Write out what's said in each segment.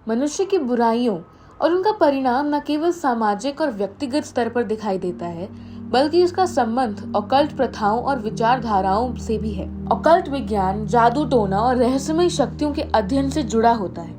मनुष्य की बुराइयों और उनका परिणाम न केवल सामाजिक और व्यक्तिगत स्तर पर दिखाई देता है, बल्कि इसका संबंध ऑकल्ट प्रथाओं और विचारधाराओं से भी है। ऑकल्ट विज्ञान जादू टोना और रहस्यमय शक्तियों के अध्ययन से जुड़ा होता है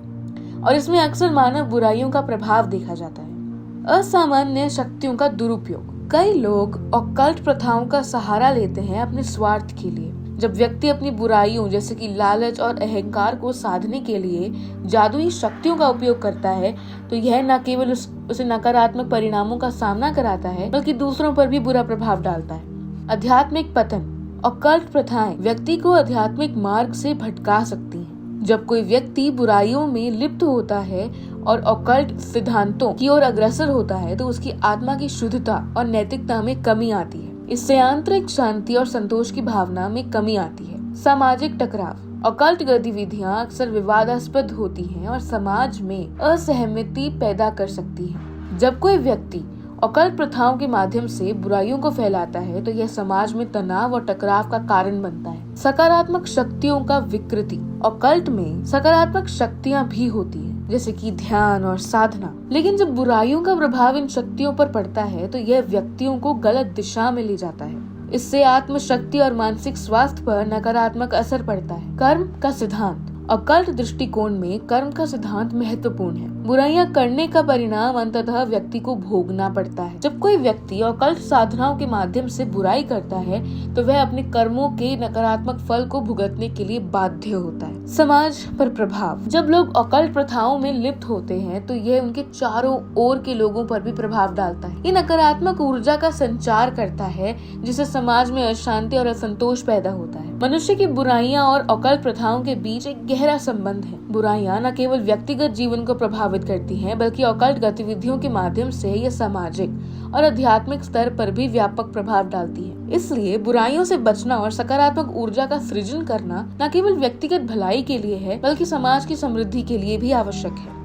और इसमें अक्सर मानव बुराइयों का प्रभाव देखा जाता है। असामान्य शक्तियों का दुरुपयोग। कई लोग ऑकल्ट प्रथाओं का सहारा लेते हैं अपने स्वार्थ के लिए। जब व्यक्ति अपनी बुराइयों जैसे कि लालच और अहंकार को साधने के लिए जादुई शक्तियों का उपयोग करता है, तो यह न केवल उसे नकारात्मक परिणामों का सामना कराता है, बल्कि दूसरों पर भी बुरा प्रभाव डालता है। आध्यात्मिक पतन। ऑकल्ट प्रथाएं व्यक्ति को आध्यात्मिक मार्ग से भटका सकती हैं। जब कोई व्यक्ति बुराइयों में लिप्त होता है और ऑकल्ट सिद्धांतों की ओर अग्रसर होता है, तो उसकी आत्मा की शुद्धता और नैतिकता में कमी आती है। इससे आंतरिक शांति और संतोष की भावना में कमी आती है। सामाजिक टकराव। ऑकल्ट गतिविधियां अक्सर विवादास्पद होती हैं और समाज में असहमति पैदा कर सकती हैं। जब कोई व्यक्ति ऑकल्ट प्रथाओं के माध्यम से बुराइयों को फैलाता है, तो यह समाज में तनाव और टकराव का कारण बनता है। सकारात्मक शक्तियों का विकृति। ऑकल्ट में सकारात्मक शक्तियां भी होती हैं, जैसे कि ध्यान और साधना। लेकिन जब बुराइयों का प्रभाव इन शक्तियों पर पड़ता है, तो यह व्यक्तियों को गलत दिशा में ले जाता है। इससे आत्मशक्ति और मानसिक स्वास्थ्य पर नकारात्मक असर पड़ता है। कर्म का सिद्धांत। ऑकल्ट दृष्टिकोण में कर्म का सिद्धांत महत्वपूर्ण है। बुराइयां करने का परिणाम अंततः व्यक्ति को भोगना पड़ता है। जब कोई व्यक्ति ऑकल्ट साधनाओं के माध्यम से बुराई करता है, तो वह अपने कर्मों के नकारात्मक फल को भुगतने के लिए बाध्य होता है। समाज पर प्रभाव। जब लोग ऑकल्ट प्रथाओं में लिप्त होते हैं, तो यह उनके चारों ओर के लोगों पर भी प्रभाव डालता है। ये नकारात्मक ऊर्जा का संचार करता है, जिससे समाज में अशांति और असंतोष पैदा होता है। मनुष्य की बुराइयां और ऑकल्ट प्रथाओं के बीच एक गहरा संबंध है। बुराइयां न केवल व्यक्तिगत जीवन को प्रभावित करती हैं, बल्कि ऑकल्ट गतिविधियों के माध्यम से ये सामाजिक और आध्यात्मिक स्तर पर भी व्यापक प्रभाव डालती है। इसलिए बुराइयों से बचना और सकारात्मक ऊर्जा का सृजन करना न केवल व्यक्तिगत भलाई के लिए है, बल्कि समाज की समृद्धि के लिए भी आवश्यक है।